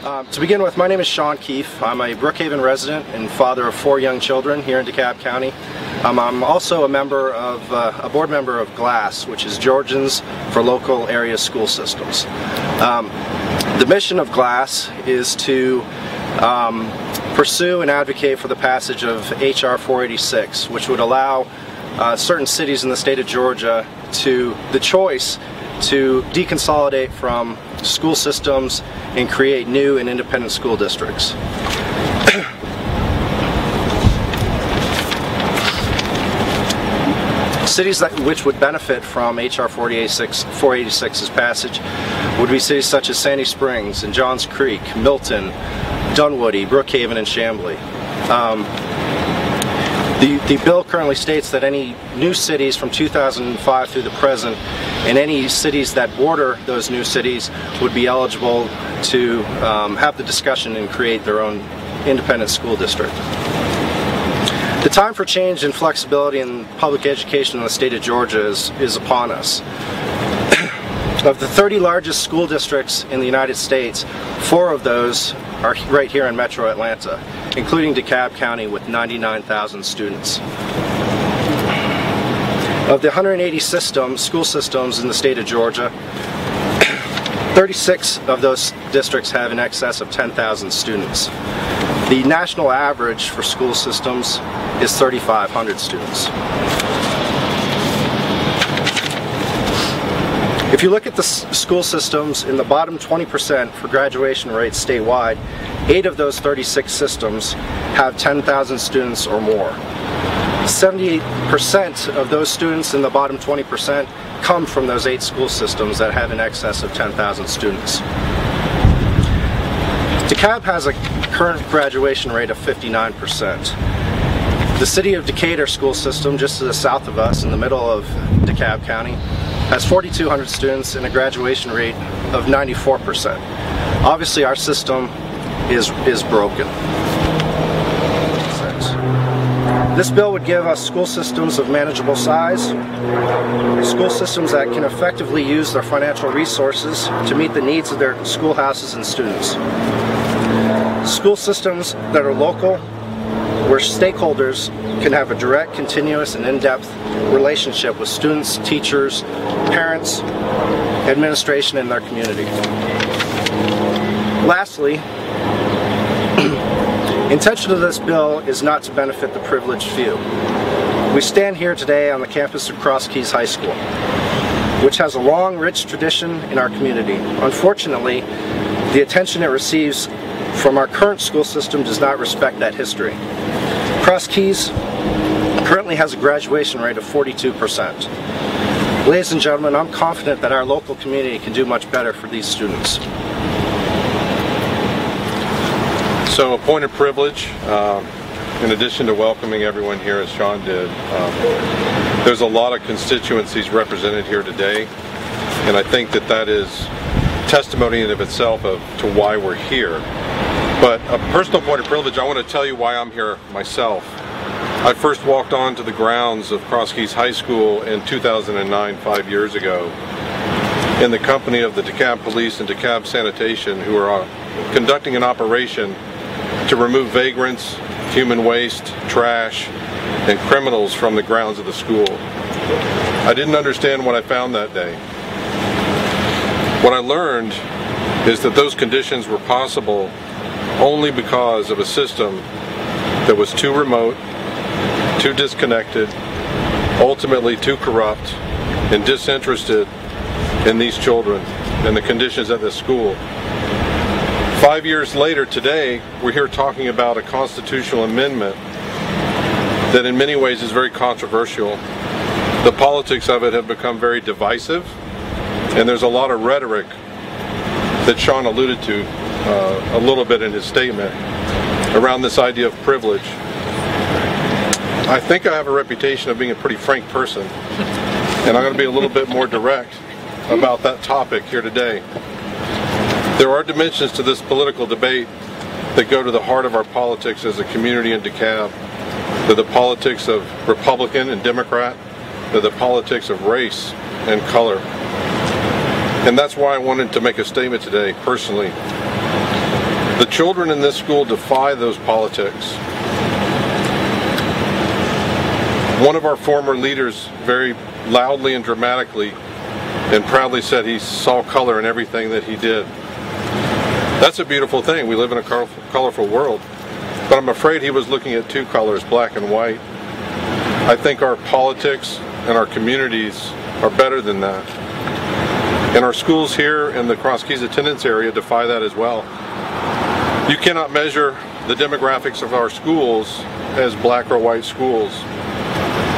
To begin with, my name is Sean Keefe. I'm a Brookhaven resident and father of 4 young children here in DeKalb County. I'm also a board member of G.L.A.S.S, which is Georgians for Local Area School Systems. The mission of G.L.A.S.S is to pursue and advocate for the passage of H.R. 486, which would allow certain cities in the state of Georgia the choice to deconsolidate from school systems and create new and independent school districts. Cities which would benefit from H.R. 486's passage would be cities such as Sandy Springs and Johns Creek, Milton, Dunwoody, Brookhaven, and Chamblee. The bill currently states that any new cities from 2005 through the present and any cities that border those new cities would be eligible to have the discussion and create their own independent school district. The time for change and flexibility in public education in the state of Georgia is upon us. Of the 30 largest school districts in the United States, 4 of those are right here in Metro Atlanta, including DeKalb County with 99,000 students. Of the 180 school systems in the state of Georgia, 36 of those districts have in excess of 10,000 students. The national average for school systems is 3,500 students. If you look at the school systems in the bottom 20% for graduation rates statewide, 8 of those 36 systems have 10,000 students or more. 78% of those students in the bottom 20% come from those 8 school systems that have in excess of 10,000 students. DeKalb has a current graduation rate of 59%. The city of Decatur school system, just to the south of us in the middle of DeKalb County, has 4,200 students and a graduation rate of 94%. Obviously our system is broken. This bill would give us school systems of manageable size, school systems that can effectively use their financial resources to meet the needs of their schoolhouses and students. School systems that are local, where stakeholders can have a direct, continuous, and in-depth relationship with students, teachers, parents, administration, and their community. Lastly, intention of this bill is not to benefit the privileged few. We stand here today on the campus of Cross Keys High School, which has a long, rich tradition in our community. Unfortunately, the attention it receives from our current school system does not respect that history. Cross Keys currently has a graduation rate of 42%. Ladies and gentlemen, I'm confident that our local community can do much better for these students. So a point of privilege, in addition to welcoming everyone here as Sean did, there's a lot of constituencies represented here today, and I think that is testimony in of itself to why we're here. But a personal point of privilege, I want to tell you why I'm here myself. I first walked onto the grounds of Cross Keys High School in 2009, 5 years ago, in the company of the DeKalb Police and DeKalb Sanitation, who are conducting an operation to remove vagrants, human waste, trash, and criminals from the grounds of the school. I didn't understand what I found that day. What I learned is that those conditions were possible only because of a system that was too remote, too disconnected, ultimately too corrupt, and disinterested in these children and the conditions at this school. 5 years later today, we're here talking about a constitutional amendment that in many ways is very controversial. The politics of it have become very divisive, and there's a lot of rhetoric that Sean alluded to a little bit in his statement around this idea of privilege. I think I have a reputation of being a pretty frank person, and I'm going to be a little bit more direct about that topic here today. There are dimensions to this political debate that go to the heart of our politics as a community in DeKalb. They're the politics of Republican and Democrat. They're the politics of race and color. And that's why I wanted to make a statement today, personally. The children in this school defy those politics. One of our former leaders very loudly and dramatically and proudly said he saw color in everything that he did. That's a beautiful thing. We live in a colorful world. But I'm afraid he was looking at two colors, black and white. I think our politics and our communities are better than that. And our schools here in the Cross Keys attendance area defy that as well. You cannot measure the demographics of our schools as black or white schools.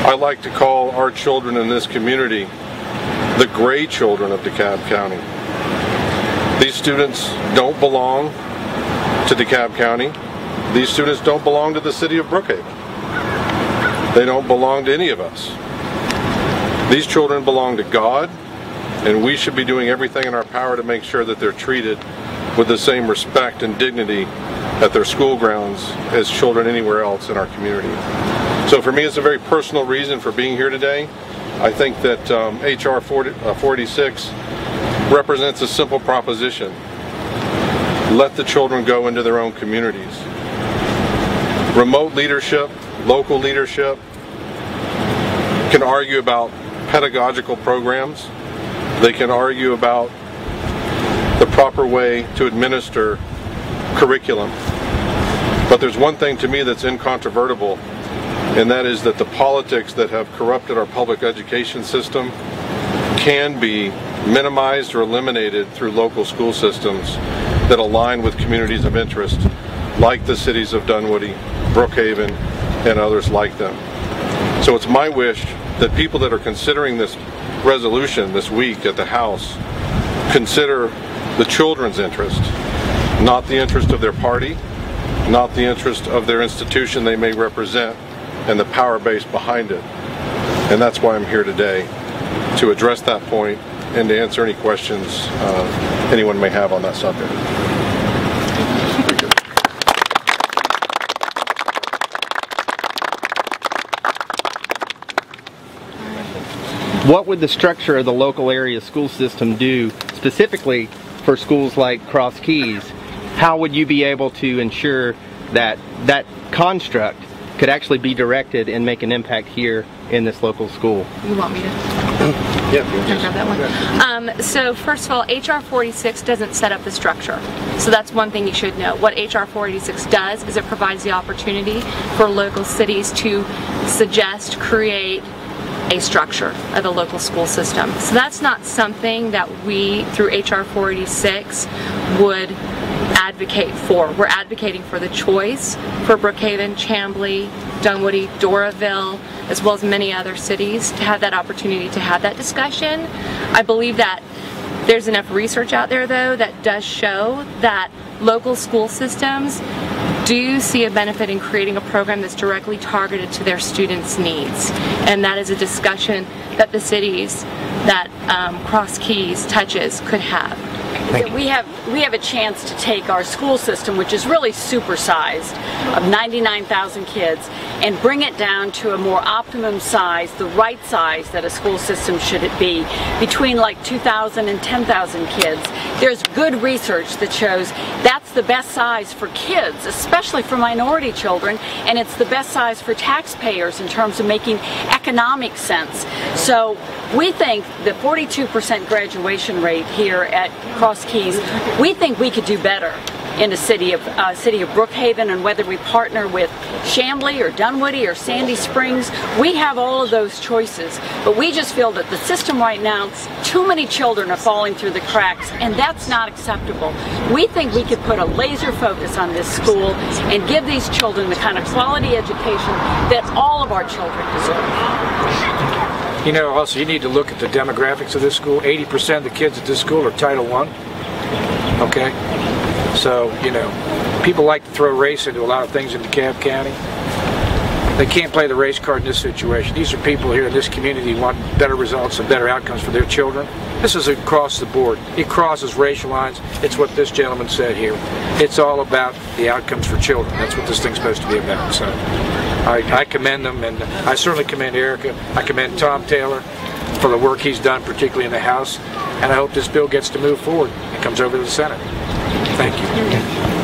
I like to call our children in this community the gray children of DeKalb County. These students don't belong to DeKalb County. These students don't belong to the city of Brookhaven. They don't belong to any of us. These children belong to God, and we should be doing everything in our power to make sure that they're treated with the same respect and dignity at their school grounds as children anywhere else in our community. So for me, it's a very personal reason for being here today. I think that H.R. 46 represents a simple proposition. Let the children go into their own communities. Remote leadership, local leadership can argue about pedagogical programs. They can argue about the proper way to administer curriculum. But there's one thing to me that's incontrovertible, and that is that the politics that have corrupted our public education system can be minimized or eliminated through local school systems that align with communities of interest, like the cities of Dunwoody, Brookhaven, and others like them. So it's my wish that people that are considering this resolution this week at the House consider the children's interest, not the interest of their party, not the interest of their institution they may represent, and the power base behind it. And that's why I'm here today, to address that point and to answer any questions anyone may have on that subject. What would the structure of the local area school system do specifically for schools like Cross Keys? How would you be able to ensure that that construct could actually be directed and make an impact here in this local school? You want me to? Yeah, grab that one. So first of all, H.R. 46 doesn't set up the structure. So that's one thing you should know. What H.R. 46 does is it provides the opportunity for local cities to suggest, create a structure of a local school system. So that's not something that we, through H.R. 46, would advocate for. We're advocating for the choice for Brookhaven, Chamblee, Dunwoody, Doraville, as well as many other cities to have that opportunity to have that discussion. I believe that there's enough research out there, though, that does show that local school systems do see a benefit in creating a program that's directly targeted to their students' needs. And that is a discussion that the cities that Cross Keys touches could have. So we have a chance to take our school system, which is really supersized, of 99,000 kids, and bring it down to a more optimum size, the right size that a school system should it be, between like 2,000 and 10,000 kids. There's good research that shows that's the best size for kids, especially for minority children, and it's the best size for taxpayers in terms of making economic sense. So we think the 42% graduation rate here at Cross Keys, we think we could do better in the city of Brookhaven, and whether we partner with Chamblee or Dunwoody or Sandy Springs, we have all of those choices. But we just feel that the system right now, too many children are falling through the cracks, and that's not acceptable. We think we could put a laser focus on this school and give these children the kind of quality education that all of our children deserve. You know, also you need to look at the demographics of this school. 80% of the kids at this school are Title I. Okay? So, you know, people like to throw race into a lot of things in DeKalb County. They can't play the race card in this situation. These are people here in this community who want better results and better outcomes for their children. This is across the board. It crosses racial lines. It's what this gentleman said here. It's all about the outcomes for children. That's what this thing's supposed to be about. So I commend them, and I certainly commend Erica. I commend Tom Taylor for the work he's done, particularly in the House. And I hope this bill gets to move forward and comes over to the Senate. Thank you.